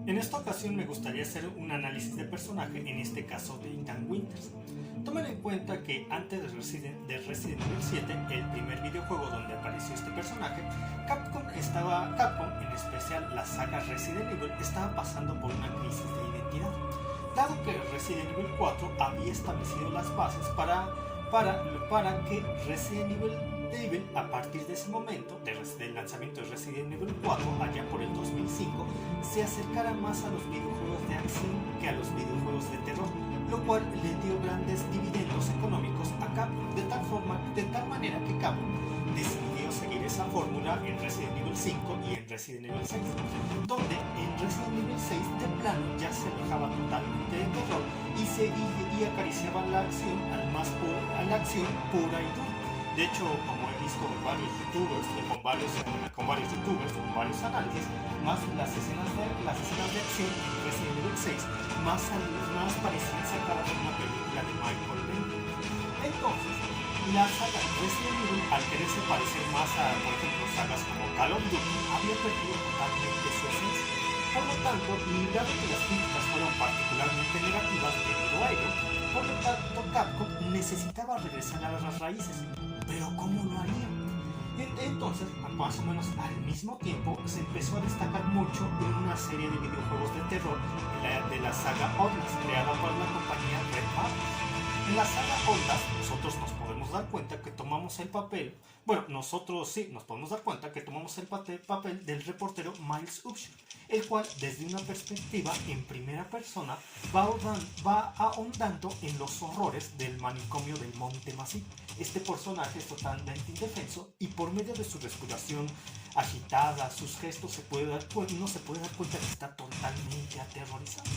En esta ocasión me gustaría hacer un análisis de personaje, en este caso de Ethan Winters. Tomen en cuenta que antes de Resident Evil 7, el primer videojuego donde apareció este personaje, Capcom, en especial la saga Resident Evil, estaba pasando por una crisis de identidad, dado que Resident Evil 4 había establecido las bases para que Resident Evil, a partir de ese momento, del lanzamiento de Resident Evil 4, allá por el 2005, se acercara más a los videojuegos de acción que a los videojuegos de terror, lo cual le dio grandes dividendos económicos a Capcom, de tal manera que Capcom decidió seguir esa fórmula en Resident Evil 5 y en Resident Evil 6, donde en Resident Evil 6 de plano ya se alejaba totalmente de terror y acariciaba la acción a la acción pura y dura. De hecho, como he visto con varios youtubers, con varios análisis, más las escenas de acción en Resident Evil 6 más parecían sacadas de una película de Michael Bay. Entonces, la saga Resident Evil, al quererse parecer más a, por ejemplo, sagas como Call of Duty, había perdido totalmente su esencia. Por lo tanto, y dado que las críticas fueron particularmente negativas debido a ello, por lo tanto Capcom necesitaba regresar a las raíces. Pero ¿cómo lo haría? Entonces, más o menos al mismo tiempo, se empezó a destacar mucho en una serie de videojuegos de terror de la saga Outlast, creada por la compañía Red Hat. En la saga Outlast, nosotros nos podemos dar cuenta que tomamos el papel, del reportero Miles Upshur, el cual desde una perspectiva en primera persona va ahondando en los horrores del manicomio del Monte Massif. Este personaje es totalmente indefenso y por medio de su respiración agitada, sus gestos, uno se puede dar cuenta que está totalmente aterrorizado.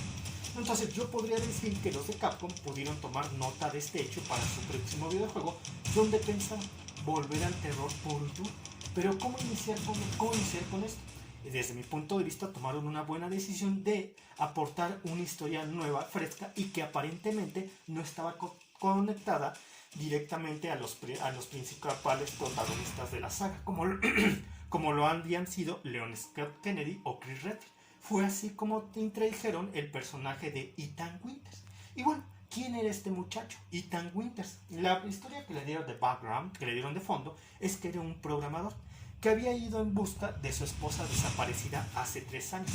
Entonces yo podría decir que los de Capcom pudieron tomar nota de este hecho para su próximo videojuego, donde pensan volver al terror puro y duro. Pero ¿cómo iniciar con esto? Desde mi punto de vista tomaron una buena decisión de aportar una historia nueva, fresca y que aparentemente no estaba conectada directamente a los principales protagonistas de la saga, como lo habían sido Leon Scott Kennedy o Chris Redfield. Fue así como te introdujeron el personaje de Ethan Winters. Y bueno, ¿quién era este muchacho? Ethan Winters. La historia que le dieron de background, que le dieron de fondo, es que era un programador que había ido en busca de su esposa desaparecida hace 3 años,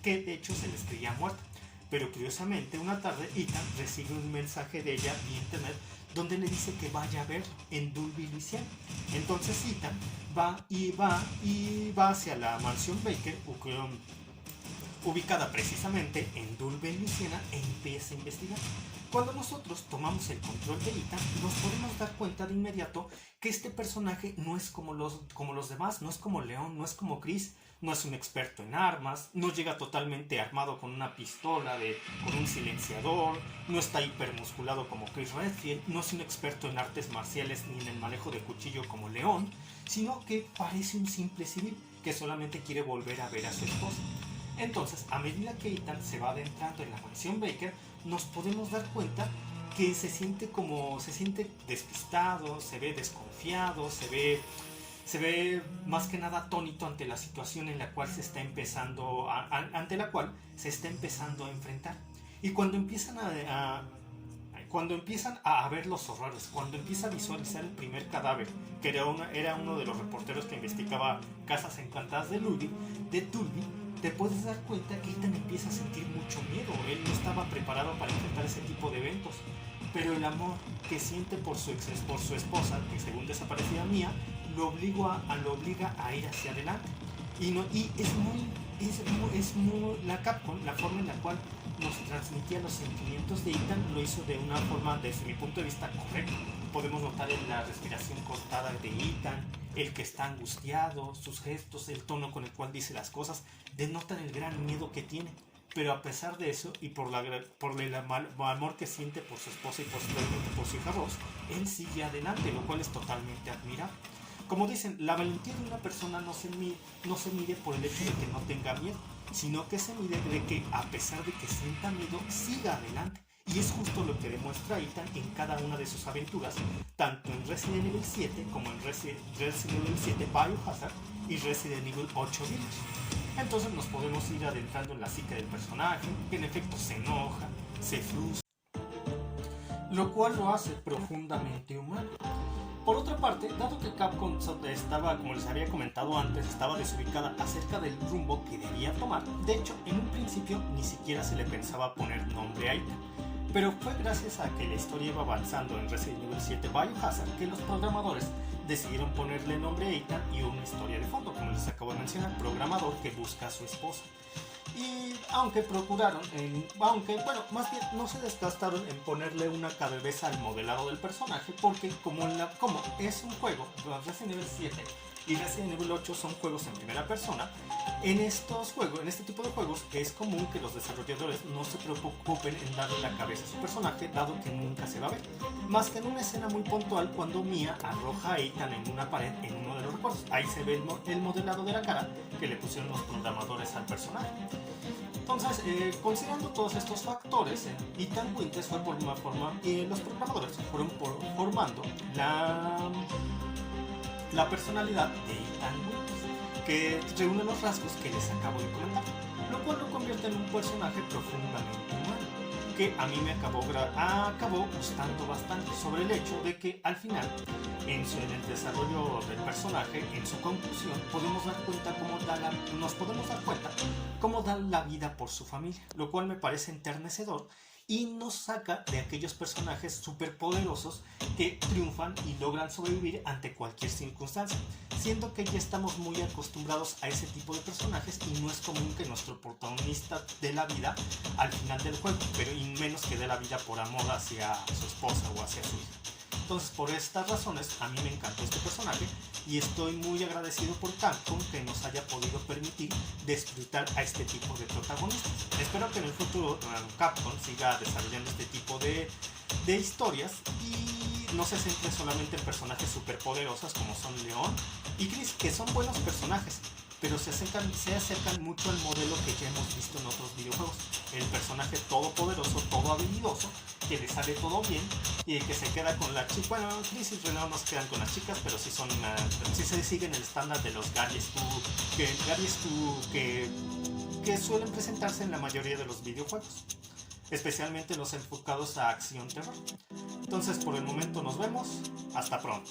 que de hecho se les creía muerta. Pero curiosamente, una tarde Ethan recibe un mensaje de ella vía internet donde le dice que vaya a ver en Dulby, Luisiana. Entonces Ethan va hacia la mansión Baker, ubicada precisamente en Dulby, Luisiana, e empieza a investigar. Cuando nosotros tomamos el control de Ethan, nos podemos dar cuenta de inmediato que este personaje no es como los demás, no es como Leon, no es como Chris, no es un experto en armas, no llega totalmente armado con una pistola, con un silenciador, no está hipermusculado como Chris Redfield, no es un experto en artes marciales ni en el manejo de cuchillo como Leon, sino que parece un simple civil que solamente quiere volver a ver a su esposa. Entonces, a medida que Ethan se va adentrando en la mansión Baker, nos podemos dar cuenta que se siente despistado, se ve desconfiado, se ve más que nada atónito ante la situación en la cual se está empezando a enfrentar. Y cuando empiezan a ver los horrores, cuando empieza a visualizar el primer cadáver, que era uno de los reporteros que investigaba casas encantadas de Tulby, te puedes dar cuenta que Ethan empieza a sentir mucho miedo. Él no estaba preparado para enfrentar ese tipo de eventos, pero el amor que siente por su esposa, que según desaparecida Mia, lo obliga a ir hacia adelante. La Capcom, la forma en la cual nos transmitía los sentimientos de Ethan, lo hizo de una forma, desde mi punto de vista, correcta. Podemos notar en la respiración cortada de Ethan, el que está angustiado, sus gestos, el tono con el cual dice las cosas, denotan el gran miedo que tiene. Pero a pesar de eso, y por el amor que siente por su esposa y posteriormente por su hija Rose, él sigue adelante, lo cual es totalmente admirable. Como dicen, la valentía de una persona no se mide por el hecho de que no tenga miedo, sino que se mide de que, a pesar de que sienta miedo, siga adelante. Y es justo lo que demuestra Ethan en cada una de sus aventuras, tanto en Resident Evil 7 como en Resident Evil 7 Biohazard y Resident Evil 8 Village. Entonces nos podemos ir adentrando en la psique del personaje, que en efecto se enoja, se frustra, lo cual lo hace profundamente humano. Por otra parte, dado que Capcom estaba, como les había comentado antes, estaba desubicada acerca del rumbo que debía tomar, de hecho, en un principio ni siquiera se le pensaba poner nombre a Ethan. Pero fue gracias a que la historia iba avanzando en Resident Evil 7 Biohazard que los programadores decidieron ponerle nombre a Ethan y una historia de fondo, como les acabo de mencionar, programador que busca a su esposa. Y aunque bueno, más bien no se desgastaron en ponerle una cabeza al modelado del personaje, porque como es un juego, Resident Evil 7 y Resident Evil 8 son juegos en primera persona, en este tipo de juegos es común que los desarrolladores no se preocupen en darle la cabeza a su personaje, dado que nunca se va a ver, más que en una escena muy puntual cuando Mia arroja a Ethan en una pared en uno de los recuerdos. Ahí se ve el modelado de la cara que le pusieron los programadores al personaje. Entonces, considerando todos estos factores, Ethan Winters fue por una forma, y los programadores fueron formando la personalidad de Ethan Winters, que reúne los rasgos que les acabo de comentar, lo cual lo convierte en un personaje profundamente humano, que a mí me acabó gustando bastante, sobre el hecho de que al final, en el desarrollo del personaje, en su conclusión, nos podemos dar cuenta cómo da la vida por su familia, lo cual me parece enternecedor y nos saca de aquellos personajes superpoderosos que triunfan y logran sobrevivir ante cualquier circunstancia, siendo que ya estamos muy acostumbrados a ese tipo de personajes y no es común que nuestro protagonista dé la vida al final del juego, pero y menos que dé la vida por amor hacia su esposa o hacia su hija. Entonces, por estas razones, a mí me encantó este personaje y estoy muy agradecido por Capcom que nos haya podido permitir disfrutar a este tipo de protagonistas. Espero que en el futuro Capcom siga desarrollando este tipo de historias y no se centre solamente en personajes superpoderosos como son Leon y Chris, que son buenos personajes, pero se acercan mucho al modelo que ya hemos visto en otros videojuegos. El personaje todopoderoso, todo habilidoso, que le sale todo bien y que se queda con la chica. Bueno, Chris y Renault no se quedan con las chicas, pero sí se siguen el estándar de los Gary Stu que suelen presentarse en la mayoría de los videojuegos, especialmente los enfocados a acción terror. Entonces, por el momento nos vemos. Hasta pronto.